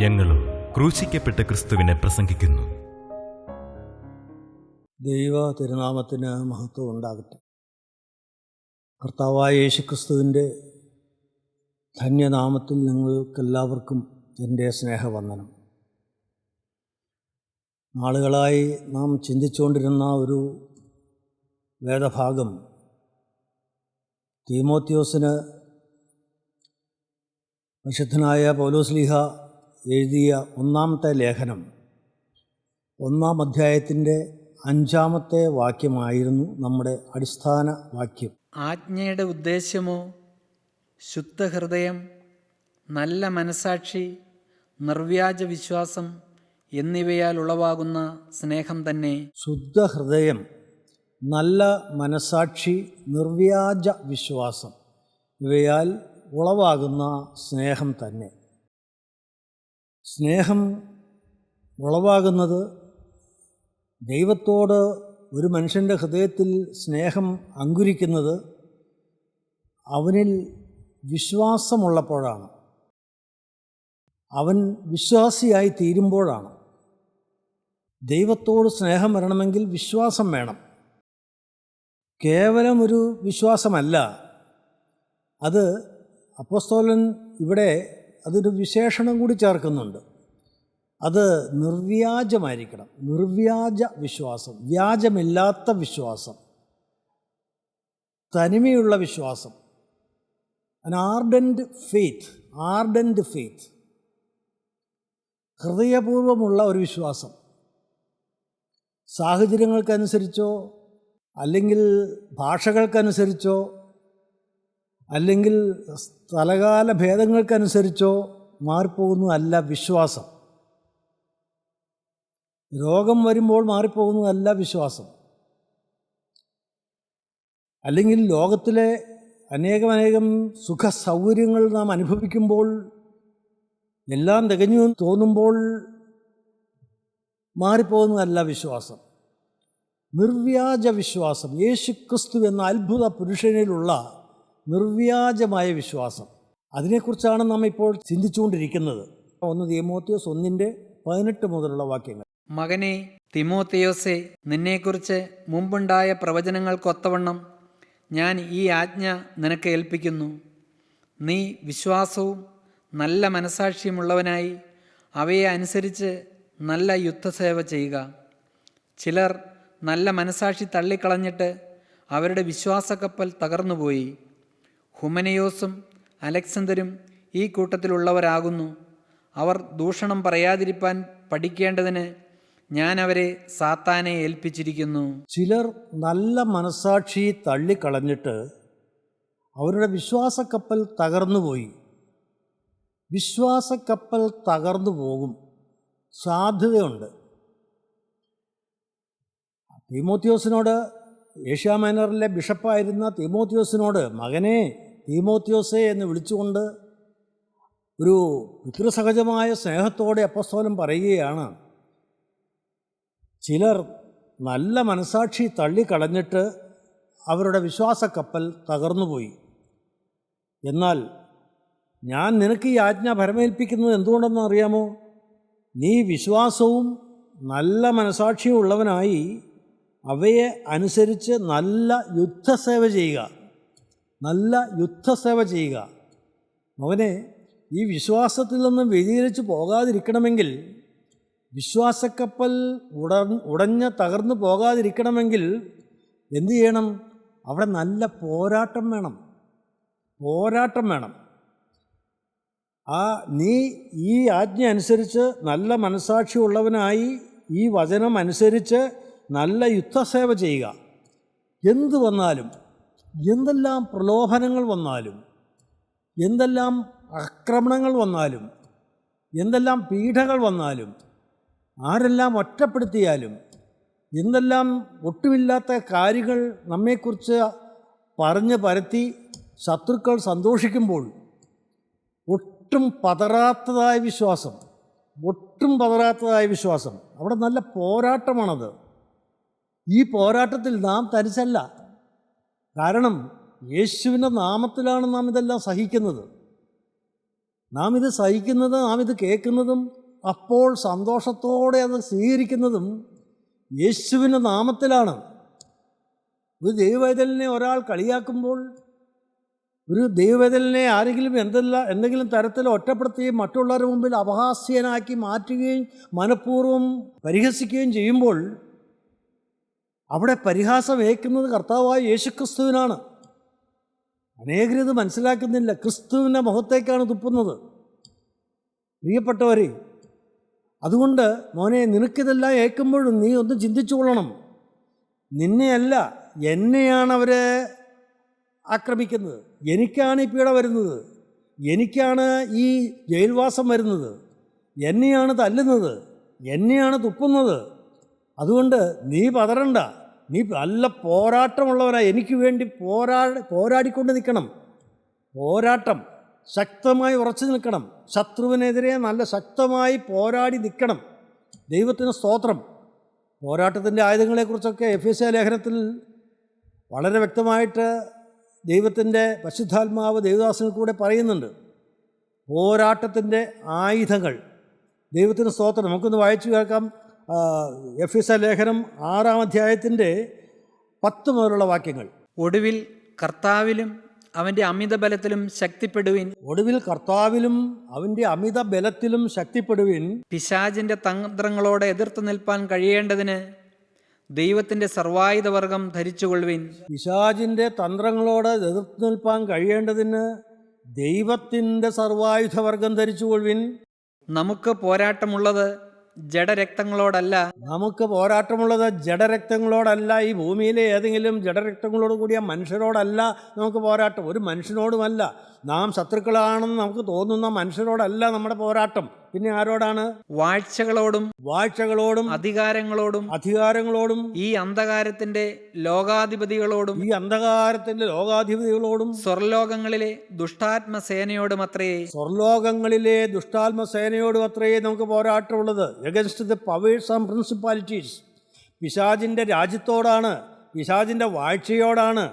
ഞങ്ങളും ക്രൂശിക്കപ്പെട്ട ക്രിസ്തുവിനെ പ്രസംഗിക്കുന്നു. ദൈവ തിരുനാമത്തിന് മഹത്വം ഉണ്ടാകട്ടെ. കർത്താവായ യേശുക്രിസ്തുവിൻ്റെ ധന്യനാമത്തിൽ നിങ്ങൾക്കെല്ലാവർക്കും എൻ്റെ സ്നേഹവന്ദനം. നാളുകളായി നാം ചിന്തിച്ചുകൊണ്ടിരുന്ന ഒരു വേദഭാഗം തീമോത്തിയോസിന് പരിശുദ്ധനായ പൗലോസ്ലീഹ എഴുതിയ ഒന്നാമത്തെ ലേഖനം 1-ാം അധ്യായത്തിൻ്റെ 5-ാമത്തെ വാക്യമായിരുന്നു നമ്മുടെ അടിസ്ഥാന വാക്യം. ആജ്ഞയുടെ ഉദ്ദേശ്യമോ ശുദ്ധഹൃദയം, നല്ല മനസാക്ഷി, നിർവ്യാജ വിശ്വാസം എന്നിവയാൽ ഉളവാകുന്ന സ്നേഹം തന്നെ. ശുദ്ധഹൃദയം, നല്ല മനസാക്ഷി, നിർവ്യാജ വിശ്വാസം ഇവയാൽ ഉളവാകുന്ന സ്നേഹം തന്നെ. സ്നേഹം ഉളവാകുന്നത് ദൈവത്തോട് ഒരു മനുഷ്യൻ്റെ ഹൃദയത്തിൽ സ്നേഹം അങ്കുരിക്കുന്നത് അവനിൽ വിശ്വാസമുള്ളപ്പോഴാണ്, അവൻ വിശ്വാസിയായി തീരുമ്പോഴാണ്. ദൈവത്തോട് സ്നേഹം വരണമെങ്കിൽ വിശ്വാസം വേണം. കേവലം ഒരു വിശ്വാസമല്ല, അത് അപ്പോസ്തലൻ ഇവിടെ അതൊരു വിശേഷണം കൂടി ചേർക്കുന്നുണ്ട്. അത് നിർവ്യാജമായിരിക്കണം. നിർവ്യാജ വിശ്വാസം, വ്യാജമില്ലാത്ത വിശ്വാസം, തനിമയുള്ള വിശ്വാസം, ആർഡൻറ്റ് ഫെയ്ത്ത്, ഹൃദയപൂർവമുള്ള ഒരു വിശ്വാസം. സാഹചര്യങ്ങൾക്കനുസരിച്ചോ അല്ലെങ്കിൽ ഭാഷകൾക്കനുസരിച്ചോ അല്ലെങ്കിൽ സ്ഥലകാല ഭേദങ്ങൾക്കനുസരിച്ചോ മാറിപ്പോകുന്നതല്ല വിശ്വാസം. രോഗം വരുമ്പോൾ മാറിപ്പോകുന്നതല്ല വിശ്വാസം. അല്ലെങ്കിൽ ലോകത്തിലെ അനേകം സുഖ സൗകര്യങ്ങൾ നാം അനുഭവിക്കുമ്പോൾ, എല്ലാം തികഞ്ഞു തോന്നുമ്പോൾ മാറിപ്പോകുന്നതല്ല വിശ്വാസം. നിർവ്യാജ വിശ്വാസം, യേശുക്രിസ്തു എന്ന അത്ഭുത പുരുഷനിലുള്ള നിർവ്യാജമായ വിശ്വാസം, അതിനെക്കുറിച്ചാണ് നാം ഇപ്പോൾ ചിന്തിച്ചുകൊണ്ടിരിക്കുന്നത്. 1 തീമോത്തിയോസ് 1:18 മുതലുള്ള വാക്യങ്ങൾ. മകനെ തിമോത്തിയോസേ, നിന്നെക്കുറിച്ച് മുമ്പുണ്ടായ പ്രവചനങ്ങൾക്കൊത്തവണ്ണം ഞാൻ ഈ ആജ്ഞ നിനക്ക് ഏൽപ്പിക്കുന്നു. നീ വിശ്വാസവും നല്ല മനസാക്ഷിയുമുള്ളവനായി അവയെ അനുസരിച്ച് നല്ല യുദ്ധസേവ ചെയ്യുക. ചിലർ നല്ല മനസാക്ഷി തള്ളിക്കളഞ്ഞിട്ട് അവരുടെ വിശ്വാസക്കപ്പൽ തകർന്നുപോയി. ഹുമനയോസും അലക്സന്തരും ഈ കൂട്ടത്തിലുള്ളവരാകുന്നു. അവർ ദൂഷണം പറയാതിരിപ്പാൻ പഠിക്കേണ്ടതിന് ഞാൻ അവരെ സാത്താനെ ഏൽപ്പിച്ചിരിക്കുന്നു. ചിലർ നല്ല മനസാക്ഷി തള്ളിക്കളഞ്ഞിട്ട് അവരുടെ വിശ്വാസക്കപ്പൽ തകർന്നുപോയി. വിശ്വാസക്കപ്പൽ തകർന്നു പോകും, സാധ്യതയുണ്ട്. തീമോത്തിയോസിനോട്, ഏഷ്യ മൈനറിലെ ബിഷപ്പായിരുന്ന തീമോത്തിയോസിനോട് മകനെ തീമോത്തിയോസേ എന്ന് വിളിച്ചുകൊണ്ട് ഒരു പിതൃസഹജമായ സ്നേഹത്തോടെ അപ്പോസ്തലൻ പറയുകയാണ്, ചിലർ നല്ല മനസാക്ഷി തള്ളിക്കളഞ്ഞിട്ട് അവരുടെ വിശ്വാസക്കപ്പൽ തകർന്നുപോയി. എന്നാൽ ഞാൻ നിനക്ക് ഈ ആജ്ഞ ഭരമേൽപ്പിക്കുന്നത് എന്തുകൊണ്ടെന്ന് അറിയാമോ? നീ വിശ്വാസവും നല്ല മനസാക്ഷിയും ഉള്ളവനായി അവയെ അനുസരിച്ച് നല്ല യുദ്ധസേവ ചെയ്യുക. മകനെ, ഈ വിശ്വാസത്തിൽ നിന്നും വ്യതിചലിച്ച് പോകാതിരിക്കണമെങ്കിൽ, വിശ്വാസക്കപ്പൽ ഉടഞ്ഞ് തകർന്നു പോകാതിരിക്കണമെങ്കിൽ എന്തു ചെയ്യണം? അവിടെ നല്ല പോരാട്ടം വേണം. നീ ഈ ആജ്ഞ അനുസരിച്ച് നല്ല മനസാക്ഷി ഉള്ളവനായി ഈ വചനം അനുസരിച്ച് നല്ല യുദ്ധസേവ ചെയ്യുക. എന്തു വന്നാലും, എന്തെല്ലാം പ്രലോഭനങ്ങൾ വന്നാലും, എന്തെല്ലാം ആക്രമണങ്ങൾ വന്നാലും, എന്തെല്ലാം പീഡകൾ വന്നാലും, ആരെല്ലാം ഒറ്റപ്പെടുത്തിയാലും, എന്തെല്ലാം ഒട്ടുമില്ലാത്ത കാര്യങ്ങൾ നമ്മെക്കുറിച്ച് പറഞ്ഞ് പരത്തി ശത്രുക്കൾ സന്തോഷിക്കുമ്പോൾ ഒട്ടും പതറാത്തതായ വിശ്വാസം, അവിടെ നല്ല പോരാട്ടമാണത്. ഈ പോരാട്ടത്തിൽ നാം തനിച്ചല്ല. കാരണം യേശുവിൻ്റെ നാമത്തിലാണ് നാം ഇതെല്ലാം സഹിക്കുന്നത്. നാം ഇത് സഹിക്കുന്നതും നാം ഇത് കേൾക്കുന്നതും അപ്പോൾ സന്തോഷത്തോടെ അത് സ്വീകരിക്കുന്നതും യേശുവിൻ്റെ നാമത്തിലാണ്. ഒരു ദൈവവേദലിനെ ഒരാൾ കളിയാക്കുമ്പോൾ, ഒരു ദൈവവേദലിനെ ആരെങ്കിലും എന്തെങ്കിലും തരത്തിൽ ഒറ്റപ്പെടുത്തുകയും മറ്റുള്ളവരുടെ മുമ്പിൽ അപഹാസ്യനാക്കി മാറ്റുകയും മനഃപൂർവ്വം പരിഹസിക്കുകയും ചെയ്യുമ്പോൾ അവിടെ പരിഹാസം ഏൽക്കുന്നത് കർത്താവായ യേശുക്രിസ്തുവിനാണ്. അനേകരിത് മനസ്സിലാക്കുന്നില്ല. ക്രിസ്തുവിൻ്റെ മുഖത്തേക്കാണ് തുപ്പുന്നത്. പ്രിയപ്പെട്ടവരെ, അതുകൊണ്ട് മോനെ, നിനക്കിതെല്ലാം ഏൽക്കുമ്പോഴും നീ ഒന്ന് ചിന്തിച്ചു കൊള്ളണം. നിന്നെയല്ല, എന്നെയാണ് അവർ ആക്രമിക്കുന്നത്. എനിക്കാണ് ഈ പീഡ വരുന്നത്, എനിക്കാണ് ഈ ജയിൽവാസം വരുന്നത്, എന്നെയാണ് തല്ലുന്നത്, എന്നെയാണ് തുപ്പുന്നത്. അതുകൊണ്ട് നീ പതറണ്ട. നീ നല്ല പോരാട്ടമുള്ളവരാ. എനിക്ക് വേണ്ടി പോരാടിക്കൊണ്ട് നിൽക്കണം. പോരാട്ടം ശക്തമായി ഉറച്ചു നിൽക്കണം. ശത്രുവിനെതിരെ നല്ല ശക്തമായി പോരാടി നിൽക്കണം. ദൈവത്തിന് സ്തോത്രം. പോരാട്ടത്തിൻ്റെ ആയുധങ്ങളെക്കുറിച്ചൊക്കെ എഫേസ്യ ലേഖനത്തിൽ വളരെ വ്യക്തമായിട്ട് ദൈവത്തിൻ്റെ പരിശുദ്ധാത്മാവ് ദേവദാസനിൽ കൂടെ പറയുന്നുണ്ട്. പോരാട്ടത്തിൻ്റെ ആയുധങ്ങൾ. ദൈവത്തിന് സ്തോത്രം. നമുക്കൊന്ന് വായിച്ചു കേൾക്കാം. എഫേസ്യ ലേഖനം 6-ാം അധ്യായത്തിൻ്റെ 10 മുതലുള്ള വാക്യങ്ങൾ. ഒടുവിൽ കർത്താവിലും അവൻ്റെ അമിത ബലത്തിലും ശക്തിപ്പെടുവിൻ. ഒടുവിൽ കർത്താവിലും അവൻ്റെ അമിത ബലത്തിലും ശക്തിപ്പെടുവിൻ. പിശാചിൻ്റെ തന്ത്രങ്ങളോട് എതിർത്ത് നിൽപ്പാൻ കഴിയേണ്ടതിന് ദൈവത്തിൻ്റെ സർവായുധവർഗം ധരിച്ചുകൊള്ളുവിൻ. പിശാചിൻ്റെ തന്ത്രങ്ങളോട് എതിർത്ത് നിൽപ്പാൻ കഴിയേണ്ടതിന് ദൈവത്തിൻ്റെ സർവായുധവർഗം ധരിച്ചുകൊള്ളുവിൻ. നമുക്ക് പോരാട്ടമുള്ളത് ജഡരക്തങ്ങളോടല്ല. നമുക്ക് പോരാട്ടമുള്ളത് ജഡരക്തങ്ങളോടല്ല. ഈ ഭൂമിയിലെ ഏതെങ്കിലും ജഡരക്തങ്ങളോട് കൂടിയ മനുഷ്യരോടല്ല നമുക്ക് പോരാട്ടം. ഒരു മനുഷ്യനോടുമല്ല. നാം ശത്രുക്കളാണെന്ന് നമുക്ക് തോന്നുന്ന മനുഷ്യരോടല്ല നമ്മുടെ പോരാട്ടം. പിന്നെ ആരോടാണ്? വാഴ്ചകളോടും അധികാരങ്ങളോടും ഈ അന്ധകാരത്തിന്റെ ലോകാധിപതികളോടും സ്വർലോകങ്ങളിലെ ദുഷ്ടാത്മസേനയോടും അത്രയേ നമുക്ക് പോരാട്ടമുള്ളത്. Against the powers and principalities. പിശാചിൻ്റെ രാജ്യത്തോടാണ്, പിശാചിൻ്റെ വാഴ്ചയോടാണ്,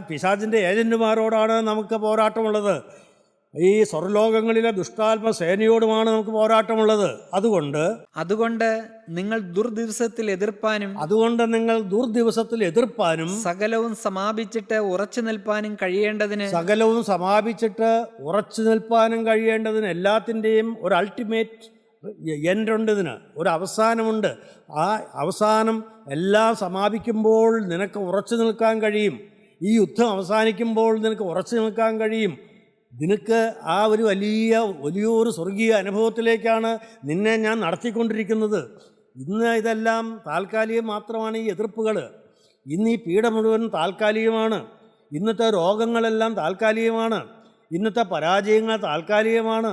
പിശാചിൻ്റെ ഏജന്റുമാരോടാണ് നമുക്ക് പോരാട്ടമുള്ളത്. ഈ സ്വർലോകങ്ങളിലെ ദുഷ്ടാത്മസേനയോടുമാണ് നമുക്ക് പോരാട്ടമുള്ളത്. അതുകൊണ്ട് നിങ്ങൾ ദുർദിവസത്തിൽ എതിർപ്പാനും സകലവും സമാപിച്ചിട്ട് ഉറച്ചു നിൽപ്പാനും കഴിയേണ്ടതിന് എല്ലാത്തിൻ്റെയും ഒരു അൾട്ടിമേറ്റ് എൻഡുണ്ട്. ഇതിന് ഒരു അവസാനമുണ്ട്. ആ അവസാനം എല്ലാം സമാപിക്കുമ്പോൾ നിനക്ക് ഉറച്ചു നിൽക്കാൻ കഴിയും. ഈ യുദ്ധം അവസാനിക്കുമ്പോൾ നിനക്ക് ഉറച്ചു നിൽക്കാൻ കഴിയും. നിനക്ക് ആ ഒരു വലിയൊരു സ്വർഗീയ അനുഭവത്തിലേക്കാണ് നിന്നെ ഞാൻ നടത്തിക്കൊണ്ടിരിക്കുന്നത്. ഇന്ന് ഇതെല്ലാം താൽക്കാലികം മാത്രമാണ്. ഈ എതിർപ്പുകൾ, ഇന്ന് ഈ പീഡ മുഴുവൻ താൽക്കാലികമാണ്. ഇന്നത്തെ രോഗങ്ങളെല്ലാം താൽക്കാലികമാണ്. ഇന്നത്തെ പരാജയങ്ങൾ താൽക്കാലികമാണ്.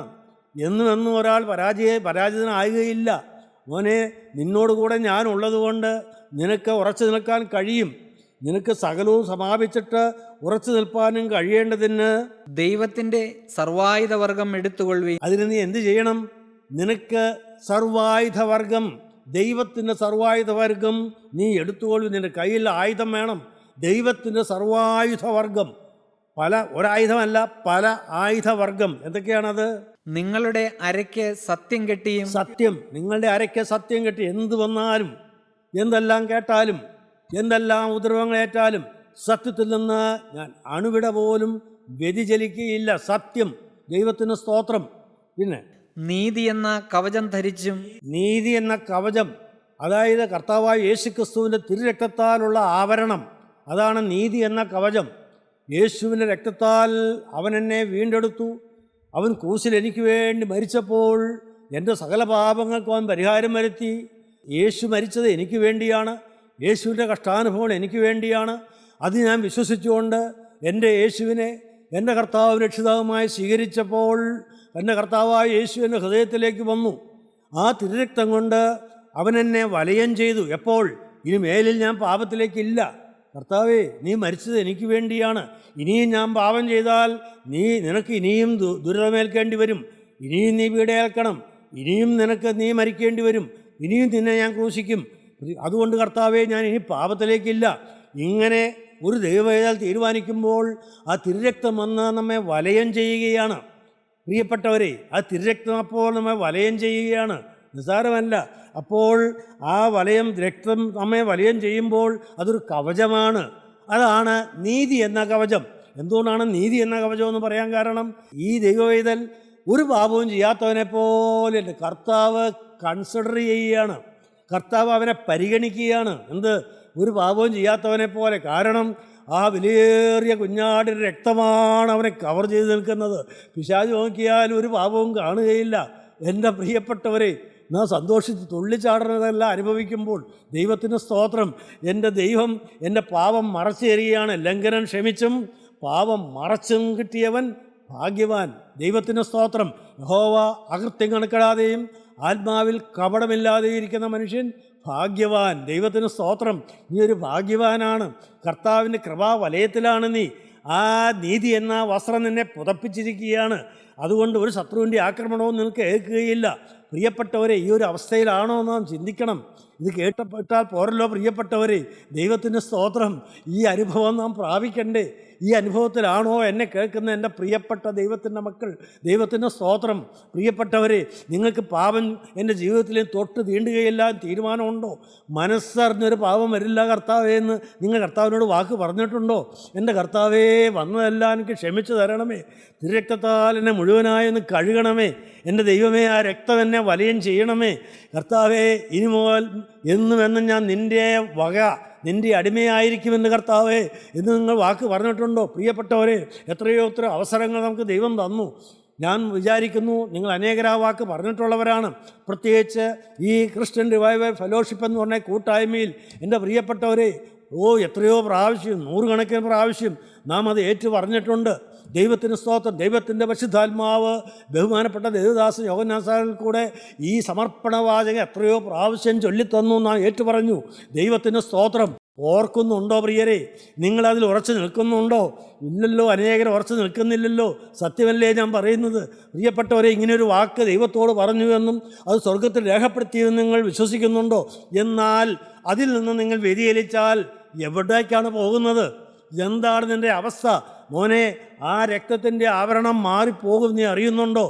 എന്നും ഒരാൾ പരാജിതനാകുകയില്ല. മോനെ, നിന്നോടുകൂടെ ഞാൻ ഉള്ളതുകൊണ്ട് നിനക്ക് ഉറച്ചു നിൽക്കാൻ കഴിയും. നിനക്ക് സകലവും സമാപിച്ചിട്ട് ഉറച്ചു നിൽപ്പാനും കഴിയേണ്ടതിന് ദൈവത്തിൻ്റെ സർവായുധവർഗം എടുത്തുകൊള്ളുവീൻ. അതിന് നീ എന്ത് ചെയ്യണം? നിനക്ക് സർവായുധവർഗം, ദൈവത്തിൻ്റെ സർവായുധവർഗം നീ എടുത്തുകൊള്ളു. നിൻ്റെ കയ്യിൽ ആയുധം വേണം. ദൈവത്തിൻ്റെ സർവായുധവർഗം, ഒരായുധമല്ല, പല ആയുധവർഗം. എന്തൊക്കെയാണത്? നിങ്ങളുടെ അരയ്ക്ക് സത്യം കെട്ടി. നിങ്ങളുടെ അരയ്ക്ക് സത്യം കെട്ടി. എന്ത് വന്നാലും, എന്തെല്ലാം കേട്ടാലും, എന്തെല്ലാം ഉപദ്രവങ്ങളേറ്റാലും സത്യത്തിൽ നിന്ന് ഞാൻ അണുവിട പോലും വ്യതിചലിക്കുകയില്ല. സത്യം. ദൈവത്തിന് സ്തോത്രം. പിന്നെ നീതി എന്ന കവചം ധരിച്ചും. നീതി എന്ന കവചം, അതായത് കർത്താവായ യേശുക്രിസ്തുവിൻ്റെ തിരുരക്തത്താലുള്ള ആവരണം, അതാണ് നീതി എന്ന കവചം. യേശുവിൻ്റെ രക്തത്താൽ അവൻ എന്നെ വീണ്ടെടുത്തു. അവൻ ക്രൂശിൽ എനിക്ക് വേണ്ടി മരിച്ചപ്പോൾ എൻ്റെ സകല പാപങ്ങൾക്കും അവൻ പരിഹാരം വരുത്തി. യേശു മരിച്ചത് എനിക്ക് വേണ്ടിയാണ്. യേശുവിൻ്റെ കഷ്ടാനുഭവം എനിക്ക് വേണ്ടിയാണ്. അത് ഞാൻ വിശ്വസിച്ചുകൊണ്ട് എൻ്റെ യേശുവിനെ എൻ്റെ കർത്താവ് രക്ഷിതാവുമായി സ്വീകരിച്ചപ്പോൾ എൻ്റെ കർത്താവായ യേശു എൻ്റെ ഹൃദയത്തിലേക്ക് വന്നു. ആ തിരുരക്തം കൊണ്ട് അവൻ എന്നെ വലയം ചെയ്തു. എപ്പോൾ? ഇനി മേലിൽ ഞാൻ പാപത്തിലേക്കില്ല. കർത്താവേ, നീ മരിച്ചത് എനിക്ക് വേണ്ടിയാണ്. ഇനിയും ഞാൻ പാപം ചെയ്താൽ നിനക്ക് ഇനിയും ദുരിതമേൽക്കേണ്ടി വരും. ഇനിയും നീ പീഡയേൽക്കണം. ഇനിയും നീ മരിക്കേണ്ടി വരും. ഇനിയും നിന്നെ ഞാൻ ക്രൂശിക്കും. അതുകൊണ്ട് കർത്താവേ, ഞാൻ ഇനി പാപത്തിലേക്കില്ല. ഇങ്ങനെ ഒരു ദൈവവേദന തീരുമാനിക്കുമ്പോൾ ആ തിരുരക്തം വന്ന് നമ്മെ വലയം ചെയ്യുകയാണ്. പ്രിയപ്പെട്ടവരെ, ആ തിരുരക്തം അപ്പോൾ നമ്മെ വലയം ചെയ്യുകയാണ്, നിസ്സാരമല്ല. അപ്പോൾ ആ രക്തം നമ്മെ വലയം ചെയ്യുമ്പോൾ അതൊരു കവചമാണ്. അതാണ് നീതി എന്ന കവചം. എന്തുകൊണ്ടാണ് നീതി എന്ന കവചം എന്ന് പറയാൻ കാരണം, ഈ ദൈവവേദൽ ഒരു പാപവും ചെയ്യാത്തവനെ പോലെ കർത്താവ് കൺസിഡർ ചെയ്യുകയാണ്, കർത്താവ് അവനെ പരിഗണിക്കുകയാണ്. എന്ത്? ഒരു പാപവും ചെയ്യാത്തവനെ പോലെ. കാരണം ആ വിലയേറിയ കുഞ്ഞാടിൻ്റെ രക്തമാണ് അവനെ കവർ ചെയ്ത് നിൽക്കുന്നത്. പിശാച് നോക്കിയാൽ ഒരു പാപവും കാണുകയില്ല. എൻ്റെ പ്രിയപ്പെട്ടവരെ, നാം സന്തോഷിച്ച് തുള്ളിച്ചാടുന്നതെല്ലാം അനുഭവിക്കുമ്പോൾ ദൈവത്തിന് സ്തോത്രം. എൻ്റെ ദൈവം എൻ്റെ പാപം മറച്ചു തരികയാണ്. ലംഘനം ക്ഷമിച്ചും പാപം മറച്ചും കിട്ടിയവൻ ഭാഗ്യവാൻ. ദൈവത്തിന് സ്തോത്രം. യഹോവ അകൃത്യം കണക്കിടാതെയും ആത്മാവിൽ കപടമില്ലാതെയും ഇരിക്കുന്ന മനുഷ്യൻ ഭാഗ്യവാൻ. ദൈവത്തിന് സ്തോത്രം. നീ ഒരു ഭാഗ്യവാനാണ്. കർത്താവിൻ്റെ കൃപാവലയത്തിലാണ് നീ. ആ നീതി എന്ന വസ്ത്രം നിന്നെ പുതപ്പിച്ചിരിക്കുകയാണ്. അതുകൊണ്ട് ഒരു ശത്രുവിൻ്റെ ആക്രമണവും നിനക്ക് ഏൽക്കുകയില്ല. പ്രിയപ്പെട്ടവരെ, ഈ ഒരു അവസ്ഥയിലാണോ നാം ചിന്തിക്കണം. ഇത് കേട്ടപ്പെട്ടാൽ പോരല്ലോ പ്രിയപ്പെട്ടവരെ. ദൈവത്തിന് സ്തോത്രം. ഈ അനുഭവം നാം പ്രാപിക്കണ്ടേ? ഈ അനുഭവത്തിലാണോ എന്നെ കേൾക്കുന്ന എൻ്റെ പ്രിയപ്പെട്ട ദൈവത്തിൻ്റെ മക്കൾ? ദൈവത്തിൻ്റെ സ്തോത്രം. പ്രിയപ്പെട്ടവരെ, നിങ്ങൾക്ക് പാപം എൻ്റെ ജീവിതത്തിൽ തൊട്ട് തീണ്ടുകയില്ല തീരുമാനമുണ്ടോ? മനസ്സറിഞ്ഞൊരു പാപം വരില്ല കർത്താവേ എന്ന് നിങ്ങൾ കർത്താവിനോട് വാക്ക് പറഞ്ഞിട്ടുണ്ടോ? എൻ്റെ കർത്താവേ, വന്നതെല്ലാം എനിക്ക് ക്ഷമിച്ചു തരണമേ, തിരുരക്തത്താൽ എന്നെ മുഴുവനായൊന്ന് കഴുകണമേ, എൻ്റെ ദൈവമേ, ആ രക്തം എന്നെ വലയം ചെയ്യണമേ. കർത്താവേ, ഇനി മുതൽ എന്നും ഞാൻ നിൻ്റെ നിൻ്റെ അടിമയായിരിക്കുമെന്ന് കർത്താവേ എന്ന് നിങ്ങൾ വാക്ക് പറഞ്ഞിട്ടുണ്ടോ? പ്രിയപ്പെട്ടവരെ, എത്രയോ അവസരങ്ങൾ നമുക്ക് ദൈവം തന്നു. ഞാൻ വിചാരിക്കുന്നു നിങ്ങൾ അനേകരാ വാക്ക് പറഞ്ഞിട്ടുള്ളവരാണ്. പ്രത്യേകിച്ച് ഈ ക്രിസ്ത്യൻ റിവൈവൽ ഫെലോഷിപ്പ് എന്ന് പറഞ്ഞ കൂട്ടായ്മയിൽ എൻ്റെ പ്രിയപ്പെട്ടവരെ, എത്രയോ പ്രാവശ്യം, നൂറുകണക്കിന് പ്രാവശ്യം നാം അത് ഏറ്റു പറഞ്ഞിട്ടുണ്ട്. ദൈവത്തിന് സ്തോത്രം. ദൈവത്തിൻ്റെ പരിശുദ്ധാത്മാവ് ബഹുമാനപ്പെട്ട ദേവദാസൻ യോഹന്നാൻ സാറിൽ കൂടെ ഈ സമർപ്പണ വാചകം എത്രയോ പ്രാവശ്യം ചൊല്ലിത്തന്നു നാം ഏറ്റുപറഞ്ഞു. ദൈവത്തിന് സ്തോത്രം. ഓർക്കുന്നുണ്ടോ പ്രിയരെ? നിങ്ങളതിൽ ഉറച്ചു നിൽക്കുന്നുണ്ടോ? ഇല്ലല്ലോ, അനേകർ ഉറച്ചു നിൽക്കുന്നില്ലല്ലോ. സത്യമല്ലേ ഞാൻ പറയുന്നത്? പ്രിയപ്പെട്ടവരെ, ഇങ്ങനെയൊരു വാക്ക് ദൈവത്തോട് പറഞ്ഞു എന്നും അത് സ്വർഗത്തിൽ രേഖപ്പെടുത്തിയെന്നും നിങ്ങൾ വിശ്വസിക്കുന്നുണ്ടോ? എന്നാൽ അതിൽ നിന്ന് നിങ്ങൾ വ്യതിചലിച്ചാൽ എവിടേക്കാണ് പോകുന്നത്? എന്താണ് നിൻ്റെ അവസ്ഥ? മോനെ, ആ രക്തത്തിൻ്റെ ആവരണം മാറിപ്പോകും നീ അറിയുന്നുണ്ടോ?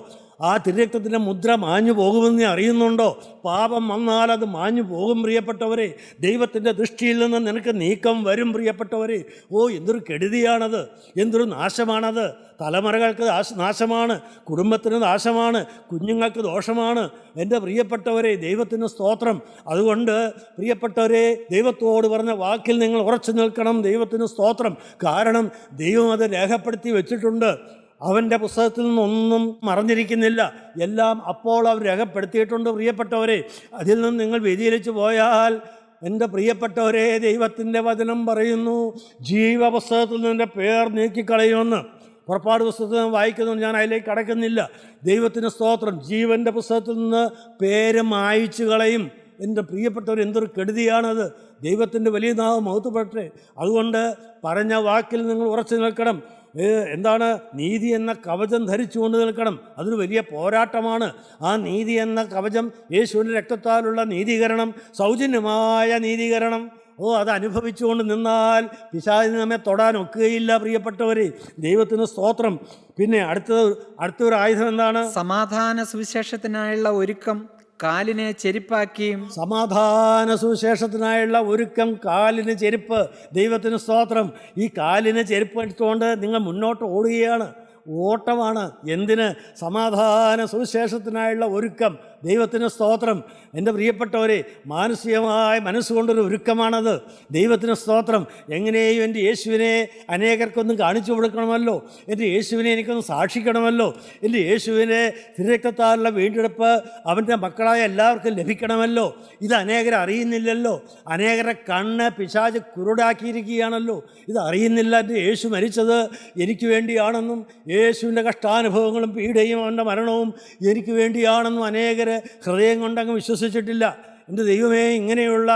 ആ തിരുരക്തത്തിൻ്റെ മുദ്ര മാഞ്ഞു പോകുമെന്ന് നീ അറിയുന്നുണ്ടോ? പാപം വന്നാൽ അത് മാഞ്ഞു പോകും പ്രിയപ്പെട്ടവരെ. ദൈവത്തിൻ്റെ ദൃഷ്ടിയിൽ നിന്ന് നിനക്ക് നീക്കം വരും പ്രിയപ്പെട്ടവരെ. എന്തൊരു കെടുതിയാണത്, എന്തൊരു നാശമാണത്. തലമുറകൾക്ക് നാശമാണ്, കുടുംബത്തിന് നാശമാണ്, കുഞ്ഞുങ്ങൾക്ക് ദോഷമാണ്. എൻ്റെ പ്രിയപ്പെട്ടവരെ, ദൈവത്തിന് സ്തോത്രം. അതുകൊണ്ട് പ്രിയപ്പെട്ടവരെ, ദൈവത്തോട് പറഞ്ഞ വാക്കിൽ നിങ്ങൾ ഉറച്ചു നിൽക്കണം. ദൈവത്തിന് സ്തോത്രം. കാരണം ദൈവം അത് രേഖപ്പെടുത്തി വെച്ചിട്ടുണ്ട്. അവൻ്റെ പുസ്തകത്തിൽ നിന്നൊന്നും മറഞ്ഞിരിക്കുന്നില്ല. എല്ലാം അപ്പോൾ അവർ രേഖപ്പെടുത്തിയിട്ടുണ്ട് പ്രിയപ്പെട്ടവരെ. അതിൽ നിന്ന് നിങ്ങൾ വ്യതിചലിച്ചു പോയാൽ എൻ്റെ പ്രിയപ്പെട്ടവരെ, ദൈവത്തിൻ്റെ വചനം പറയുന്നു, ജീവപുസ്തകത്തിൽ നിൻ്റെ പേർ നീക്കിക്കളയുമെന്ന്. പുറപ്പാട് പുസ്തകത്തിൽ വായിക്കുന്നു, ഞാൻ അതിലേക്ക് കടക്കുന്നില്ല. ദൈവത്തിന് സ്തോത്രം. ജീവൻ്റെ പുസ്തകത്തിൽ നിന്ന് പേര് മായ്ച്ചു കളയും. എൻ്റെ പ്രിയപ്പെട്ടവർ, എന്തൊരു കെടുതിയാണത്. ദൈവത്തിൻ്റെ വലിയ നാമം മഹത്വപ്പെടട്ടെ. അതുകൊണ്ട് പറഞ്ഞ വാക്കിൽ നിങ്ങൾ ഉറച്ചു നിൽക്കണം. എന്താണ്? നീതി എന്ന കവചം ധരിച്ചുകൊണ്ട് നിൽക്കണം. അതൊരു വലിയ പോരാട്ടമാണ്. ആ നീതി എന്ന കവചം, യേശുവിൻ്റെ രക്തത്താലുള്ള നീതീകരണം, സൗജന്യമായ നീതീകരണം, അത് അനുഭവിച്ചുകൊണ്ട് നിന്നാൽ പിശാചിന് നമ്മെ തൊടാൻ ഒക്കുകയില്ല പ്രിയപ്പെട്ടവരെ. ദൈവത്തിന് സ്തോത്രം. പിന്നെ അടുത്തൊരു ആയുധം എന്താണ്? സമാധാന സുവിശേഷത്തിനായുള്ള ഒരുക്കം കാലിനെ ചെരുപ്പാക്കിയും. സമാധാന സുവിശേഷത്തിനായുള്ള ഒരുക്കം, കാലിന് ചെരുപ്പ്. ദൈവത്തിന് സ്തോത്രം. ഈ കാലിന് ചെരുപ്പ് എടുത്തുകൊണ്ട് നിങ്ങൾ മുന്നോട്ട് ഓടുകയാണ്. ഓട്ടമാണ്. എന്തിന്? സമാധാന സുവിശേഷത്തിനായുള്ള ഒരുക്കം. ദൈവത്തിന് സ്തോത്രം. എൻ്റെ പ്രിയപ്പെട്ടവരെ, മാനസികമായ മനസ്സുകൊണ്ടൊരു ഒരുക്കമാണത്. ദൈവത്തിന് സ്തോത്രം. എങ്ങനെയും എൻ്റെ യേശുവിനെ അനേകർക്കൊന്നും കാണിച്ചു കൊടുക്കണമല്ലോ, എൻ്റെ യേശുവിനെ എനിക്കൊന്ന് സാക്ഷിക്കണമല്ലോ, എൻ്റെ യേശുവിനെ തിരുരക്തത്താലുള്ള വീണ്ടെടുപ്പ് അവൻ്റെ മക്കളായ എല്ലാവർക്കും ലഭിക്കണമല്ലോ. ഇത് അനേകർ അറിയുന്നില്ലല്ലോ. അനേകരെ കണ്ണ് പിശാച് കുരുടാക്കിയിരിക്കുകയാണല്ലോ. ഇത് അറിയുന്നില്ല. എൻ്റെ യേശു മരിച്ചത് എനിക്ക് വേണ്ടിയാണെന്നും യേശുവിൻ്റെ കഷ്ടാനുഭവങ്ങളും പീഡയും അവൻ്റെ മരണവും എനിക്ക് വേണ്ടിയാണെന്നും അനേകർ ഹൃദയം കൊണ്ടങ്ങ് വിശ്വസിച്ചിട്ടില്ല. എൻ്റെ ദൈവമേ, ഇങ്ങനെയുള്ള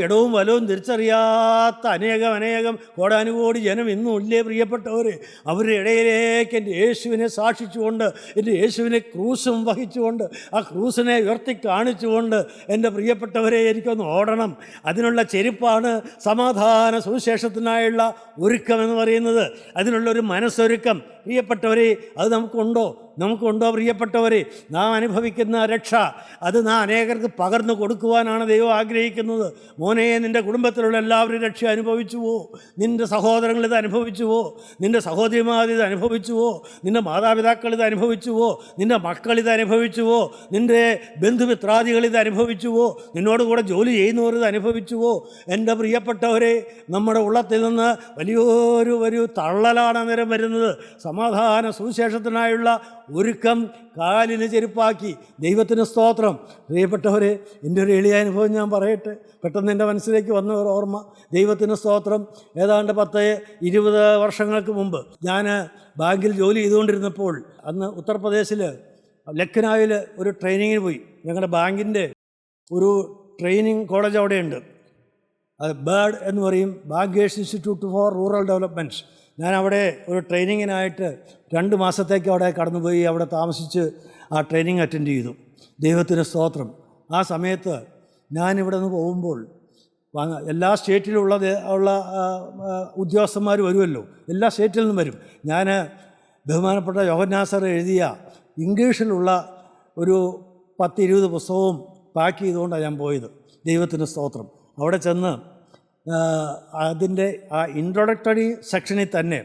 ഇടവും വലവും തിരിച്ചറിയാത്ത അനേകം കോടാനുകോടി ജനം ഇന്നും ഇല്ലേ പ്രിയപ്പെട്ടവർ? അവരുടെ ഇടയിലേക്ക് എൻ്റെ യേശുവിനെ സാക്ഷിച്ചുകൊണ്ട്, എൻ്റെ യേശുവിനെ ക്രൂശും വഹിച്ചുകൊണ്ട്, ആ ക്രൂസിനെ ഉയർത്തി കാണിച്ചുകൊണ്ട് എൻ്റെ പ്രിയപ്പെട്ടവരെ എനിക്കൊന്ന് ഓടണം. അതിനുള്ള ചെരുപ്പാണ് സമാധാന സുവിശേഷത്തിനായുള്ള ഒരുക്കമെന്ന് പറയുന്നത്. അതിനുള്ളൊരു മനസ്സൊരുക്കം പ്രിയപ്പെട്ടവരെ, അത് നമുക്കുണ്ടോ? നമുക്കുണ്ടോ പ്രിയപ്പെട്ടവരെ? നാം അനുഭവിക്കുന്ന രക്ഷ അത് നാം അനേകർക്ക് പകർന്നു കൊടുക്കുവാനാണ് ദൈവം ആഗ്രഹിക്കുന്നത്. മോനെ, നിൻ്റെ കുടുംബത്തിലുള്ള എല്ലാവരും രക്ഷ അനുഭവിച്ചുവോ? നിൻ്റെ സഹോദരങ്ങൾ ഇത് അനുഭവിച്ചുവോ? നിൻ്റെ സഹോദരിമാർ ഇത് അനുഭവിച്ചുവോ? നിൻ്റെ മാതാപിതാക്കൾ ഇത് അനുഭവിച്ചുവോ? നിൻ്റെ മക്കൾ ഇത് അനുഭവിച്ചുവോ? നിൻ്റെ ബന്ധുമിത്രാദികൾ ഇത് അനുഭവിച്ചുവോ? നിന്നോട് കൂടെ ജോലി ചെയ്യുന്നവർ ഇത് അനുഭവിച്ചുവോ? എൻ്റെ പ്രിയപ്പെട്ടവരെ, നമ്മുടെ ഉള്ളത്തിൽ നിന്ന് വലിയൊരു തള്ളലാണ് അന്നേരം വരുന്നത്. സമാധാന സുവിശേഷത്തിനായുള്ള ഒരുക്കം കാലിന് ചെരുപ്പാക്കി. ദൈവത്തിന് സ്തോത്രം. പ്രിയപ്പെട്ടവരെ, എൻ്റെ ഒരു എളിയ അനുഭവം ഞാൻ പറയട്ടെ. പെട്ടെന്ന് എൻ്റെ മനസ്സിലേക്ക് വന്ന ഒരു ഓർമ്മ. ദൈവത്തിന് സ്തോത്രം. ഏതാണ്ട് 10-20 വർഷങ്ങൾക്ക് മുമ്പ് ഞാൻ ബാങ്കിൽ ജോലി ചെയ്തുകൊണ്ടിരുന്നപ്പോൾ അന്ന് ഉത്തർപ്രദേശിൽ ലഖ്നൌവിൽ ഒരു ട്രെയിനിങ്ങിന് പോയി. ഞങ്ങളുടെ ബാങ്കിൻ്റെ ഒരു ട്രെയിനിങ് കോളേജ് അവിടെയുണ്ട്. അത് ബേർഡ് എന്ന് പറയും, bankers institute four rural developments. ഞാൻ അവിടെ ഒരു ട്രെയിനിങ്ങിനായിട്ട് 2 മാസത്തേക്ക് അവിടെ കടന്നുപോയി. അവിടെ താമസിച്ച് ആ ട്രെയിനിങ് അറ്റൻഡ് ചെയ്തു. ദൈവത്തിന് സ്തോത്രം. ആ സമയത്ത് ഞാനിവിടെ നിന്ന് പോകുമ്പോൾ എല്ലാ സ്റ്റേറ്റിലുള്ള ഉദ്യോഗസ്ഥന്മാർ വരുമല്ലോ, എല്ലാ സ്റ്റേറ്റിൽ നിന്നും വരും. ഞാൻ ബഹുമാനപ്പെട്ട യോഹന്നാൻ സാർ എഴുതിയ ഇംഗ്ലീഷിലുള്ള ഒരു 10-20 പുസ്തകവും പാക്ക് ചെയ്തുകൊണ്ടാണ് ഞാൻ പോയത്. ദൈവത്തിന് സ്തോത്രം. അവിടെ ചെന്ന് അതിൻ്റെ ആ ഇൻട്രൊഡക്ടറി സെക്ഷനിൽ തന്നെ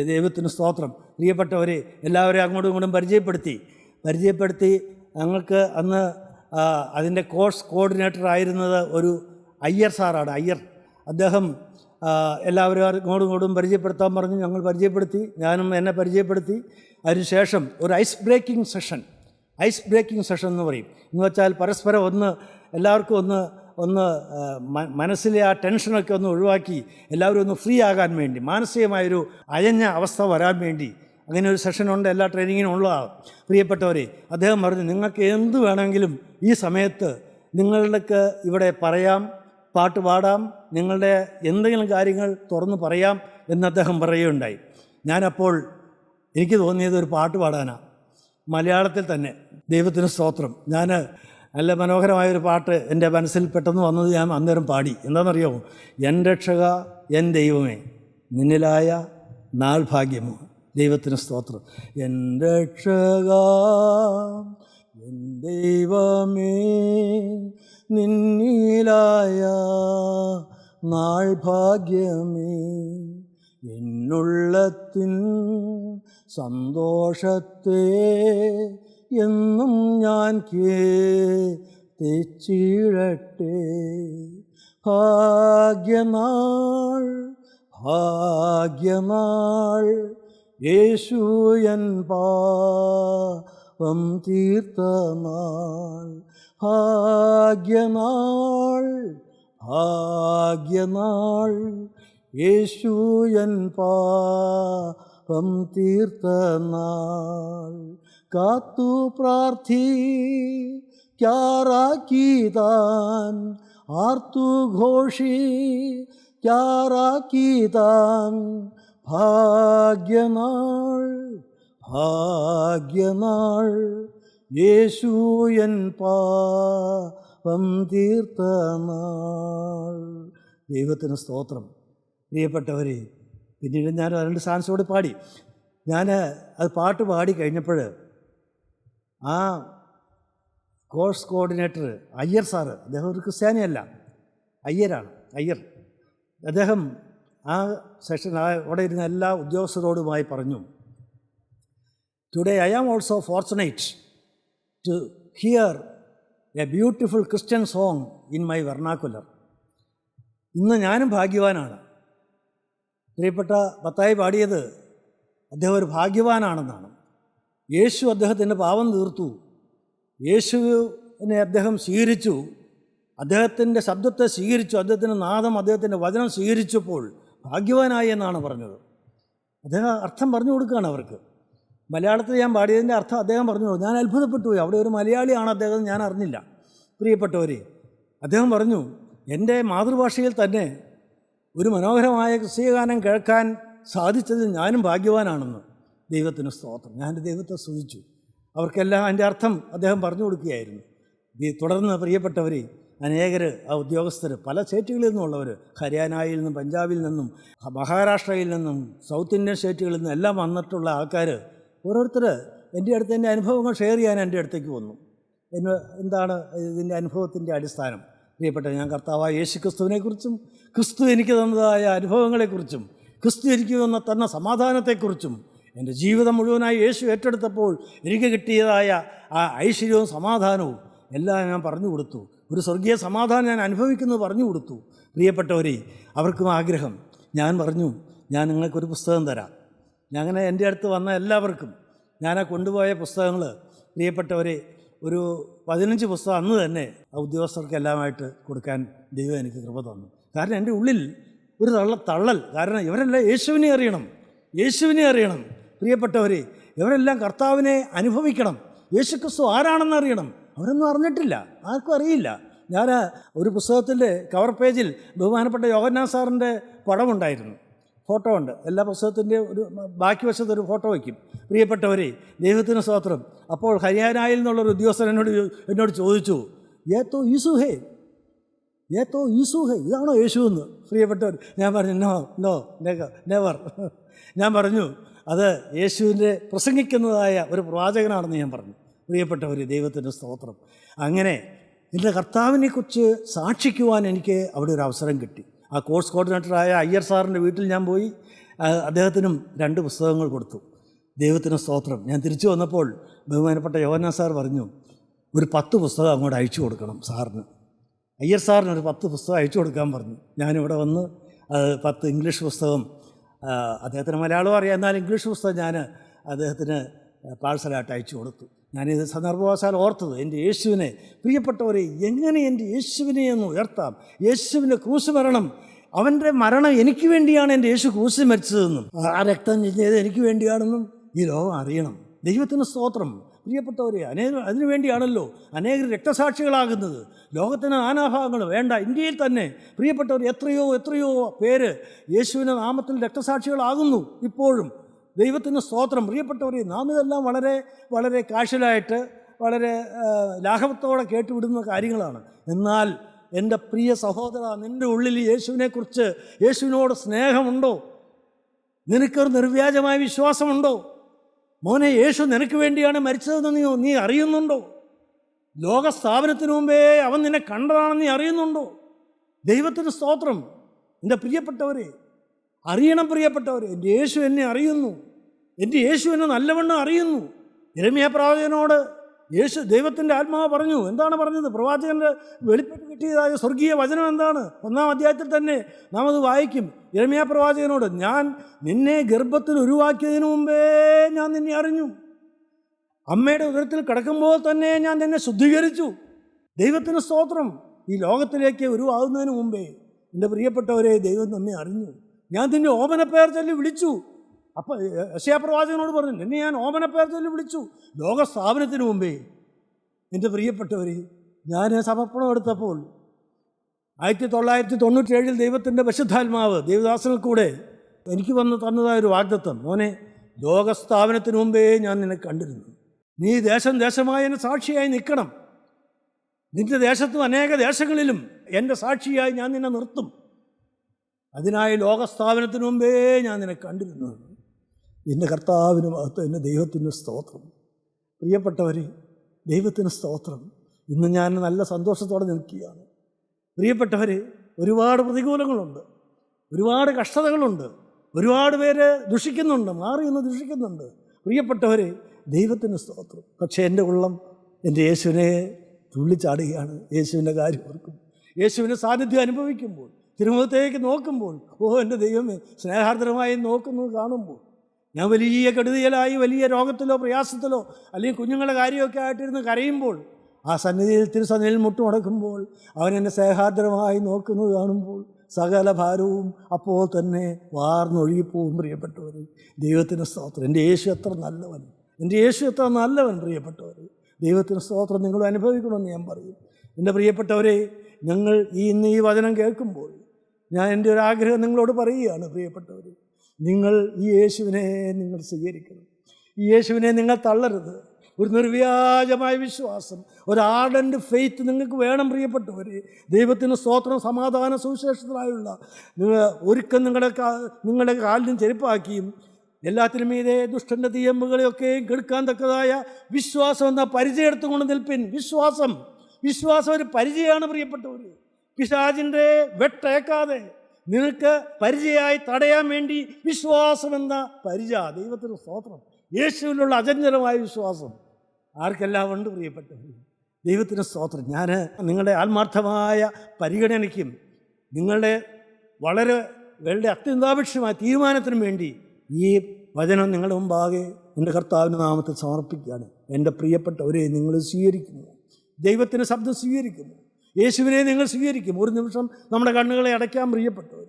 ദൈവത്തിന് സ്തോത്രം, പ്രിയപ്പെട്ടവരെ, എല്ലാവരെയും അങ്ങോട്ടും ഇങ്ങോട്ടും പരിചയപ്പെടുത്തി. ഞങ്ങൾക്ക് അന്ന് അതിൻ്റെ കോഴ്സ് കോർഡിനേറ്റർ ആയിരുന്നത് ഒരു അയ്യർ സാറാണ്. അദ്ദേഹം എല്ലാവരും അങ്ങോട്ടും ഇങ്ങോട്ടും പരിചയപ്പെടുത്താൻ പറഞ്ഞു. ഞങ്ങൾ പരിചയപ്പെടുത്തി, ഞാനും എന്നെ പരിചയപ്പെടുത്തി. അതിനുശേഷം ഒരു ഐസ് ബ്രേക്കിംഗ് സെഷൻ എന്ന് പറയും. എന്ന് വെച്ചാൽ പരസ്പരം എല്ലാവർക്കും ഒന്ന് മനസ്സിലെ ആ ടെൻഷനൊക്കെ ഒന്ന് ഒഴിവാക്കി എല്ലാവരും ഒന്ന് ഫ്രീ ആകാൻ വേണ്ടി, മാനസികമായൊരു അയഞ്ഞ അവസ്ഥ വരാൻ വേണ്ടി അങ്ങനെ ഒരു സെഷനുണ്ട്. എല്ലാ ട്രെയിനിങ്ങിനും ഉള്ളതാണ്. പ്രിയപ്പെട്ടവരെ, അദ്ദേഹം പറഞ്ഞു, നിങ്ങൾക്ക് എന്ത് വേണമെങ്കിലും ഈ സമയത്ത് നിങ്ങൾക്ക് ഇവിടെ പറയാം, പാട്ട് പാടാം, നിങ്ങളുടെ എന്തെങ്കിലും കാര്യങ്ങൾ തുറന്ന് പറയാം എന്ന് അദ്ദേഹം പറയുകയുണ്ടായി. ഞാനപ്പോൾ എനിക്ക് തോന്നിയത് ഒരു പാട്ട് പാടാനാണ്, മലയാളത്തിൽ തന്നെ. ദൈവത്തിന് സ്തോത്രം. ഞാൻ നല്ല മനോഹരമായൊരു പാട്ട് എൻ്റെ മനസ്സിൽ പെട്ടെന്ന് വന്നത് ഞാൻ അന്നേരം പാടി. എന്താണെന്നറിയാമോ? എൻ രക്ഷക എൻ ദൈവമേ, നിന്നിലായ നാൾ ഭാഗ്യമോ. ദൈവത്തിന് സ്തോത്രം. എൻ രക്ഷക എൻ ദൈവമേ, നിന്നിലായ നാൾ ഭാഗ്യമേ, എന്നുള്ളത്തിൻ സന്തോഷത്തെ എന്നും ഞാൻ തെച്ചിടട്ടെ. ഭാഗ്യനാൾ യേശു എൻ പാപം തീർത്ത നാൾ. ഭാഗ്യനാൾ യേശു എൻ പാപം തീർത്ത നാൾ. കാത്തു പ്രാർത്ഥിക്കാറാക്കിതാൻ, ആർത്തു ഘോഷിക്കാറാക്കിതാൻ. ഭാഗ്യനാൾ യേശു എൻ പാപം തീർത്ത നാൾ. ദൈവത്തിന് സ്തോത്രം. പ്രിയപ്പെട്ടവരെ, പിന്നീട് ഞാൻ 2 സാൻസോട് പാടി. ഞാൻ അത് പാട്ട് പാടി കഴിഞ്ഞപ്പോൾ ആ കോഴ്സ് കോർഡിനേറ്റർ അയ്യർ സാറ്, അദ്ദേഹം ഒരു ക്രിസ്ത്യാനിയല്ല, അയ്യർ. അദ്ദേഹം ആ സെഷൻ അവിടെ ഇരുന്ന എല്ലാ ഉദ്യോഗസ്ഥരോടുമായി പറഞ്ഞു, today I am also fortunate to hear a beautiful Christian song in my vernacular. ഇന്ന് ഞാനും ഭാഗ്യവാനാണ്. പ്രിയപ്പെട്ട ബത്തായി പാടിയത് അദ്ദേഹം ഒരു ഭാഗ്യവാനാണെന്നാണ്. യേശു അദ്ദേഹത്തിൻ്റെ പാപം തീർത്തു, യേശുവിനെ അദ്ദേഹം സ്വീകരിച്ചു, അദ്ദേഹത്തിൻ്റെ ശബ്ദത്തെ സ്വീകരിച്ചു, അദ്ദേഹത്തിൻ്റെ നാദം, അദ്ദേഹത്തിൻ്റെ വചനം സ്വീകരിച്ചപ്പോൾ ഭാഗ്യവാനായി എന്നാണ് പറഞ്ഞത്. അദ്ദേഹം അർത്ഥം പറഞ്ഞു കൊടുക്കുകയാണ് അവർക്ക്. മലയാളത്തിൽ ഞാൻ പാടിയതിൻ്റെ അർത്ഥം അദ്ദേഹം പറഞ്ഞു. ഞാൻ അത്ഭുതപ്പെട്ടു പോയി. അവിടെ ഒരു മലയാളിയാണ് അദ്ദേഹം, ഞാൻ അറിഞ്ഞില്ല. പ്രിയപ്പെട്ടവരെ, അദ്ദേഹം പറഞ്ഞു, എൻ്റെ മാതൃഭാഷയിൽ തന്നെ ഒരു മനോഹരമായ ക്രിസ്തീയഗാനം കേൾക്കാൻ സാധിച്ചതിൽ ഞാനും ഭാഗ്യവാനാണെന്ന്. ദൈവത്തിന് സ്തോത്രം. ഞാൻ എൻ്റെ ദൈവത്തെ സ്തുതിച്ചു. അവർക്കെല്ലാം അതിൻ്റെ അർത്ഥം അദ്ദേഹം പറഞ്ഞു കൊടുക്കുകയായിരുന്നു. തുടർന്ന് പ്രിയപ്പെട്ടവരെ, അനേകർ ആ ഉദ്യോഗസ്ഥർ പല സ്റ്റേറ്റുകളിൽ നിന്നുള്ളവർ, ഹരിയാനയിൽ നിന്നും, പഞ്ചാബിൽ നിന്നും, മഹാരാഷ്ട്രയിൽ നിന്നും, സൗത്ത് ഇന്ത്യൻ സ്റ്റേറ്റുകളിൽ നിന്നും എല്ലാം വന്നിട്ടുള്ള ആൾക്കാർ ഓരോരുത്തർ എൻ്റെ അടുത്ത് എൻ്റെ അനുഭവങ്ങൾ ഷെയർ ചെയ്യാൻ എൻ്റെ അടുത്തേക്ക് വന്നു. എന്താണ് ഇതിൻ്റെ അനുഭവത്തിൻ്റെ അടിസ്ഥാനം? പ്രിയപ്പെട്ട, ഞാൻ കർത്താവായ യേശു ക്രിസ്തുവിനെക്കുറിച്ചും ക്രിസ്തു എനിക്ക് തന്നതായ അനുഭവങ്ങളെക്കുറിച്ചും ക്രിസ്തു എനിക്ക് തന്ന സമാധാനത്തെക്കുറിച്ചും എൻ്റെ ജീവിതം മുഴുവനായി യേശു ഏറ്റെടുത്തപ്പോൾ എനിക്ക് കിട്ടിയതായ ആ ഐശ്വര്യവും സമാധാനവും എല്ലാം ഞാൻ പറഞ്ഞു കൊടുത്തു. ഒരു സ്വർഗീയ സമാധാനം ഞാൻ അനുഭവിക്കുന്നത് പറഞ്ഞു കൊടുത്തു. പ്രിയപ്പെട്ടവരെ, അവർക്കും ആഗ്രഹം. ഞാൻ പറഞ്ഞു, ഞാൻ നിങ്ങൾക്കൊരു പുസ്തകം തരാം. അങ്ങനെ എൻ്റെ അടുത്ത് വന്ന എല്ലാവർക്കും ഞാൻ കൊണ്ടുപോയ പുസ്തകങ്ങൾ, പ്രിയപ്പെട്ടവരെ, ഒരു 15 പുസ്തകം അന്ന് തന്നെ ഉദ്യോഗസ്ഥർക്കെല്ലാമായിട്ട് കൊടുക്കാൻ ദൈവം എനിക്ക് കൃപ തന്നു. കാരണം എൻ്റെ ഉള്ളിൽ ഒരു തള്ളൽ. കാരണം ഇവരെല്ലാം യേശുവിനെ അറിയണം. പ്രിയപ്പെട്ടവരെ, ഇവരെല്ലാം കർത്താവിനെ അനുഭവിക്കണം. യേശുക്രിസ്തു ആരാണെന്ന് അറിയണം. അവരൊന്നും അറിഞ്ഞിട്ടില്ല, ആർക്കും അറിയില്ല. ഞാൻ ഒരു പുസ്തകത്തിൻ്റെ കവർ പേജിൽ ബഹുമാനപ്പെട്ട യോഹന്നാൻ സാറിൻ്റെ പടമുണ്ടായിരുന്നു, ഫോട്ടോ ഉണ്ട്. എല്ലാ പുസ്തകത്തിൻ്റെ ഒരു ബാക്കി വശത്ത് ഒരു ഫോട്ടോ വയ്ക്കും. പ്രിയപ്പെട്ടവരെ, ദൈവത്തിന് സ്തോത്രം. അപ്പോൾ ഹരിയാനയിൽ നിന്നുള്ളൊരു ഉദ്യോഗസ്ഥൻ എന്നോട് ചോദിച്ചു, ഏത്തോ ഈസുഹേ, ഇതാണോ യേശു എന്ന്? പ്രിയപ്പെട്ടവർ, ഞാൻ പറഞ്ഞു, നോ നെവർ. ഞാൻ പറഞ്ഞു, അത് യേശുവിൻ്റെ പ്രസംഗിക്കുന്നതായ ഒരു പ്രവാചകനാണെന്ന് ഞാൻ പറഞ്ഞു. പ്രിയപ്പെട്ടവർ, ദൈവത്തിൻ്റെ സ്തോത്രം. അങ്ങനെ എൻ്റെ കർത്താവിനെക്കുറിച്ച് സാക്ഷിക്കുവാൻ എനിക്ക് അവിടെ ഒരു അവസരം കിട്ടി. ആ കോഴ്സ് കോർഡിനേറ്ററായ അയ്യർ സാറിൻ്റെ വീട്ടിൽ ഞാൻ പോയി അദ്ദേഹത്തിനും 2 പുസ്തകങ്ങൾ കൊടുത്തു. ദൈവത്തിന് സ്തോത്രം. ഞാൻ തിരിച്ചു വന്നപ്പോൾ ബഹുമാനപ്പെട്ട യോഹന്നാൻ സാർ പറഞ്ഞു, ഒരു 10 പുസ്തകം അങ്ങോട്ട് അയച്ചു കൊടുക്കണം സാറിന്. അയ്യർ സാറിന് ഒരു 10 പുസ്തകം അയച്ചു കൊടുക്കാൻ പറഞ്ഞു. ഞാനിവിടെ വന്ന് 10 ഇംഗ്ലീഷ് പുസ്തകം, അദ്ദേഹത്തിന് മലയാളം അറിയാം, എന്നാൽ ഇംഗ്ലീഷ് പുസ്തകം ഞാൻ അദ്ദേഹത്തിന് പാഴ്സലായിട്ട് അയച്ചു കൊടുത്തു. ഞാനിത് സന്ദർഭവശാൽ ഓർത്തത്, എൻ്റെ യേശുവിനെ, പ്രിയപ്പെട്ടവരെ, എങ്ങനെ എൻ്റെ യേശുവിനെ ഒന്ന് ഉയർത്താം. യേശുവിൻ്റെ ക്രൂശ് മരണം, അവൻ്റെ മരണം എനിക്ക് വേണ്ടിയാണ് എൻ്റെ യേശു ക്രൂശ് മരിച്ചതെന്നും ആ രക്തം ചെയ്ത് എനിക്ക് വേണ്ടിയാണെന്നും ഈ ലോകം അറിയണം. ദൈവത്തിന് സ്തോത്രം. പ്രിയപ്പെട്ടവരെ, അതിനു വേണ്ടിയാണല്ലോ അനേകം രക്തസാക്ഷികളാകുന്നത്. ലോകത്തിന് നാനാഭാഗങ്ങൾ വേണ്ട, ഇന്ത്യയിൽ തന്നെ പ്രിയപ്പെട്ടവർ എത്രയോ പേര് യേശുവിൻ്റെ നാമത്തിൽ രക്തസാക്ഷികളാകുന്നു ഇപ്പോഴും. ദൈവത്തിന് സ്തോത്രം. പ്രിയപ്പെട്ടവരെ, നാം ഇതെല്ലാം വളരെ വളരെ കാഷ്വലായിട്ട് വളരെ ലാഘവത്തോടെ കേട്ടുവിടുന്ന കാര്യങ്ങളാണ്. എന്നാൽ എൻ്റെ പ്രിയ സഹോദര, നിൻ്റെ ഉള്ളിൽ യേശുവിനെക്കുറിച്ച്, യേശുവിനോട് സ്നേഹമുണ്ടോ? നിനക്കൊരു നിർവ്യാജമായ വിശ്വാസമുണ്ടോ? മോനെ, യേശു നിനക്ക് വേണ്ടിയാണ് മരിച്ചതെന്ന് നീ അറിയുന്നുണ്ടോ? ലോകസ്ഥാപനത്തിന് മുമ്പേ അവൻ നിന്നെ കണ്ടതാണെന്ന് നീ അറിയുന്നുണ്ടോ? ദൈവത്തിന് സ്തോത്രം. എൻ്റെ പ്രിയപ്പെട്ടവരെ, അറിയണം. പ്രിയപ്പെട്ടവരെ, എൻ്റെ യേശു എന്നെ അറിയുന്നു, എൻ്റെ യേശു എന്നെ നല്ലവണ്ണം അറിയുന്നു. യിരെമ്യാ പ്രവാചകനോട് ദൈവത്തിൻ്റെ ആത്മാവ് പറഞ്ഞു. എന്താണ് പറഞ്ഞത്? പ്രവാചകൻ്റെ വെളിപ്പെട്ട് കിട്ടിയതായ സ്വർഗീയ വചനം എന്താണ്? 1-ാം അധ്യായത്തിൽ തന്നെ നാം അത് വായിക്കും. യിരെമ്യാ പ്രവാചകനോട്, ഞാൻ നിന്നെ ഗർഭത്തിൽ ഉരുവാക്കിയതിനു മുമ്പേ ഞാൻ നിന്നെ അറിഞ്ഞു, അമ്മയുടെ ഉദരത്തിൽ കിടക്കുമ്പോൾ തന്നെ ഞാൻ നിന്നെ ശുദ്ധീകരിച്ചു. ദൈവത്തിന് സ്തോത്രം. ഈ ലോകത്തിലേക്ക് ഉരുവാകുന്നതിന് മുമ്പേ എൻ്റെ പ്രിയപ്പെട്ടവരെ, ദൈവം നമ്മെ അറിഞ്ഞു. ഞാൻ നിന്നെ ഓമനപ്പേർ ചൊല്ലി വിളിച്ചു. അപ്പോൾ യെശയ്യാ പ്രവാചകനോട് പറഞ്ഞു, നിന്നെ ഞാൻ ഓമനപ്പേർ ചൊല്ലി വിളിച്ചു ലോകസ്ഥാപനത്തിന് മുമ്പേ. എൻ്റെ പ്രിയപ്പെട്ടവരെ, ഞാൻ സമർപ്പണം എടുത്തപ്പോൾ 1997 ദൈവത്തിൻ്റെ പരിശുദ്ധാത്മാവ് ദേവദാസനിൽ കൂടെ എനിക്ക് വന്ന് തന്നതായൊരു വാഗ്ദത്തം, മോനെ, ലോകസ്ഥാപനത്തിന് മുമ്പേ ഞാൻ നിന്നെ കണ്ടിരുന്നു. നീ ദേശമായി എന്നെ സാക്ഷിയായി നിൽക്കണം. നിൻ്റെ ദേശത്തും അനേക ദേശങ്ങളിലും എൻ്റെ സാക്ഷിയായി ഞാൻ നിന്നെ നിർത്തും. അതിനായി ലോകസ്ഥാപനത്തിന് മുമ്പേ ഞാൻ നിന്നെ കണ്ടിരുന്നു. എൻ്റെ കർത്താവിന് മഹത്വം, എൻ്റെ ദൈവത്തിന് സ്തോത്രം. പ്രിയപ്പെട്ടവരെ, ദൈവത്തിന് സ്തോത്രം. ഇന്ന് ഞാൻ നല്ല സന്തോഷത്തോടെ നിൽക്കുകയാണ്. പ്രിയപ്പെട്ടവരെ, ഒരുപാട് പ്രതികൂലങ്ങളുണ്ട്, ഒരുപാട് കഷ്ടതകളുണ്ട്, ഒരുപാട് പേര് ദുഷിക്കുന്നുണ്ട്, മാറി നിന്ന് ദുഷിക്കുന്നുണ്ട്. പ്രിയപ്പെട്ടവരെ, ദൈവത്തിന് സ്തോത്രം. പക്ഷേ എൻ്റെ ഉള്ളം എൻ്റെ യേശുവിനെ തുള്ളിച്ചാടുകയാണ്. യേശുവിൻ്റെ കാര്യം ഓർക്കും, യേശുവിൻ്റെ സാന്നിധ്യം അനുഭവിക്കുമ്പോൾ, തിരുമുഖത്തേക്ക് നോക്കുമ്പോൾ, എൻ്റെ ദൈവമേ, സ്നേഹാർദ്രമായി നോക്കുന്നത് കാണുമ്പോൾ, ഞാൻ വലിയ കെടുതിയിലായി വലിയ രോഗത്തിലോ പ്രയാസത്തിലോ അല്ലെങ്കിൽ കുഞ്ഞുങ്ങളുടെ കാര്യമൊക്കെ ആയിട്ടിരുന്ന് കരയുമ്പോൾ, ആ തിരുസന്നിധിയിൽ മുട്ടുമടക്കുമ്പോൾ അവൻ എന്നെ സ്നേഹാർദ്രമായി നോക്കുന്നത് കാണുമ്പോൾ സകല ഭാരവും അപ്പോൾ തന്നെ വാർന്നൊഴുകിപ്പോവും. പ്രിയപ്പെട്ടവർ, ദൈവത്തിന് സ്തോത്രം. എൻ്റെ യേശു എത്ര നല്ലവൻ, എൻ്റെ യേശു എത്ര നല്ലവൻ. പ്രിയപ്പെട്ടവർ, ദൈവത്തിന് സ്തോത്രം. നിങ്ങൾ അനുഭവിക്കണമെന്ന് ഞാൻ പറയും. എൻ്റെ പ്രിയപ്പെട്ടവരെ, ഞങ്ങൾ ഇന്ന് ഈ വചനം കേൾക്കുമ്പോൾ ഞാൻ എൻ്റെ ഒരു ആഗ്രഹം നിങ്ങളോട് പറയുകയാണ്. പ്രിയപ്പെട്ടവർ, നിങ്ങൾ ഈ യേശുവിനെ നിങ്ങൾ സ്വീകരിക്കണം. ഈ യേശുവിനെ നിങ്ങൾ തള്ളരുത്. ഒരു നിർവ്യാജമായ വിശ്വാസം, ഒരു ആർഡൻറ്റ് ഫെയ്ത്ത് നിങ്ങൾക്ക് വേണം. പ്രിയപ്പെട്ടവർ, ദൈവത്തിന് സ്തോത്രം. സമാധാന സുവിശേഷത്തിനായുള്ള ഒരുക്കം നിങ്ങളുടെ കാലിനും ചെരുപ്പാക്കിയും എല്ലാത്തിനും മീതെ ദുഷ്ടൻ്റെ തീയമ്പുകളെയൊക്കെയും കെടുക്കാൻ തക്കതായ വിശ്വാസം എന്ന പരിചയം എടുത്തുകൊണ്ട് നിൽപ്പിൻ. വിശ്വാസം ഒരു പരിചയമാണ് പ്രിയപ്പെട്ടവർ. പിശാചിൻ്റെ വെട്ടേക്കാതെ നിനക്ക് പരിചയമായി തടയാൻ വേണ്ടി വിശ്വാസം എന്ന പരിചയ. ദൈവത്തിന് സ്തോത്രം. യേശുവിലുള്ള അചഞ്ചലമായ വിശ്വാസം ആർക്കെല്ലാം ഉണ്ട് പ്രിയപ്പെട്ടവർ. ദൈവത്തിന് സ്തോത്രം. ഞാൻ നിങ്ങളുടെ ആത്മാർത്ഥമായ പരിഗണനയ്ക്കും നിങ്ങളുടെ വളരെ അത്യന്താപേക്ഷമായ തീരുമാനത്തിനും വേണ്ടി ഈ വചനം നിങ്ങളുടെ മുമ്പാകെ എൻ്റെ കർത്താവിൻ്റെ നാമത്തിൽ സമർപ്പിക്കുകയാണ്. എൻ്റെ പ്രിയപ്പെട്ടവരെ, നിങ്ങൾ സ്വീകരിക്കുന്നു, ദൈവത്തിൻ്റെ ശബ്ദം സ്വീകരിക്കുന്നു, യേശുവിനെ നിങ്ങൾ സ്വീകരിക്കും. ഒരു നിമിഷം നമ്മുടെ കണ്ണുകളെ അടയ്ക്കാൻ പ്രിയപ്പെട്ടവർ.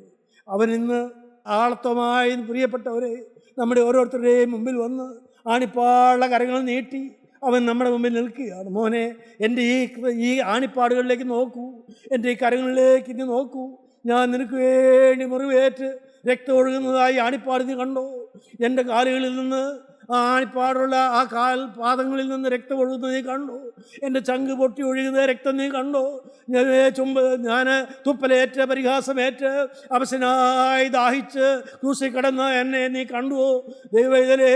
അവൻ ഇന്ന് ആളത്വമായി പ്രിയപ്പെട്ടവരെ നമ്മുടെ ഓരോരുത്തരുടെയും മുമ്പിൽ വന്ന് ആണിപ്പാടുള്ള കരങ്ങൾ നീട്ടി അവൻ നമ്മുടെ മുമ്പിൽ നിൽക്കുകയാണ്. മോനെ, എൻ്റെ ഈ ആണിപ്പാടുകളിലേക്ക് നോക്കൂ, എൻ്റെ ഈ കരങ്ങളിലേക്ക് ഇനി നോക്കൂ. ഞാൻ നിനക്ക് വേണ്ടി മുറിവേറ്റ് രക്തം ഒഴുകുന്നതായി ആണിപ്പാട് നീ കണ്ടോ? എൻ്റെ കാലുകളിൽ നിന്ന് ആ ആണിപ്പാടുള്ള ആ പാദങ്ങളിൽ നിന്ന് രക്തം ഒഴുകുന്നത് നീ കണ്ടോ? എൻ്റെ ചങ്ക് പൊട്ടി ഒഴുകുന്ന രക്തം നീ കണ്ടോ? ഞാൻ തുപ്പലേറ്റ് പരിഹാസമേറ്റ് അവശനായി ദാഹിച്ച് ക്രൂശിൽ കിടന്ന എന്നെ നീ കണ്ടുവോ? ദൈവവേദനേ,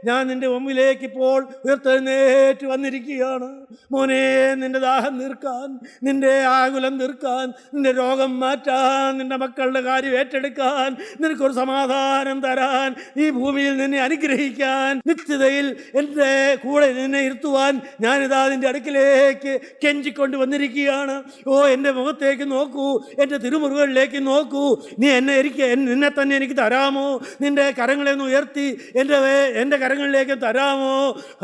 ഞാൻ നിൻ്റെ മുമ്പിലേക്ക് ഇപ്പോൾ ഉയർത്തെഴുന്നേറ്റ് വന്നിരിക്കുകയാണ്. മോനെ, നിൻ്റെ ദാഹം തീർക്കാൻ, നിൻ്റെ ആകുലം തീർക്കാൻ, നിൻ്റെ രോഗം മാറ്റാൻ, നിൻ്റെ മക്കളുടെ കാര്യം ഏറ്റെടുക്കാൻ, നിനക്കൊരു സമാധാനം തരാൻ, ഈ ഭൂമിയിൽ നിന്നെ അനുഗ്രഹിക്കാൻ, നിത്യതയിൽ എൻ്റെ കൂടെ നിന്നെ ഇരുത്തുവാൻ ഞാനിതാ നിൻ്റെ അടുക്കിലേക്ക് കെഞ്ചിക്കൊണ്ട് വന്നിരിക്കുകയാണ്. ഓ, എൻ്റെ മുഖത്തേക്ക് നോക്കൂ, എൻ്റെ തിരുമുറിവുകളിലേക്ക് നോക്കൂ. നീ നിന്നെ തന്നെ എനിക്ക് തരാമോ? നിൻ്റെ കരങ്ങളെ ഒന്ന് ഉയർത്തി എൻ്റെ കരങ്ങളിലേക്ക് തരാമോ?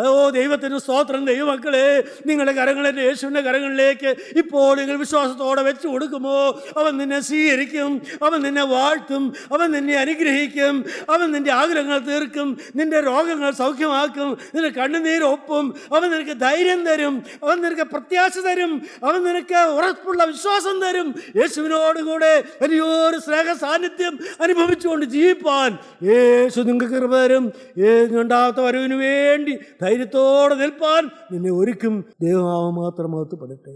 ഓ, ദൈവത്തിന് സ്തോത്രം. ദൈവമക്കളെ, നിങ്ങളുടെ കരങ്ങൾ എൻ്റെ യേശുവിൻ്റെ കരങ്ങളിലേക്ക് ഇപ്പോൾ നിങ്ങൾ വിശ്വാസത്തോടെ വെച്ച് കൊടുക്കുമോ? അവൻ നിന്നെ സ്വീകരിക്കും, അവൻ നിന്നെ വാഴ്ത്തും, അവൻ നിന്നെ അനുഗ്രഹിക്കും, അവൻ നിൻ്റെ ആഗ്രഹങ്ങൾ തീർക്കും, നിൻ്റെ രോഗങ്ങൾ സൗഖ്യമാക്കും, നിന്റെ കണ്ണുനീരൊപ്പും, അവൻ നിനക്ക് ധൈര്യം തരും, അവൻ നിനക്ക് പ്രത്യാശ തരും, അവൻ നിനക്ക് ഉറപ്പുള്ള വിശ്വാസം തരും. യേശുവിനോടുകൂടെ വലിയൊരു സ്നേഹ സാന്നിധ്യം അനുഭവിച്ചുകൊണ്ട് ജീവിപ്പാൻ യേശു നിങ്ങൾക്ക് കൃപ തരും. രണ്ടാമത്തെ വരവിന് വേണ്ടി ധൈര്യത്തോടെ നിൽപ്പാൻ നിന്നെ ഒരുക്കും. ദൈവനാമം മാത്രം മഹത്വപ്പെടട്ടെ.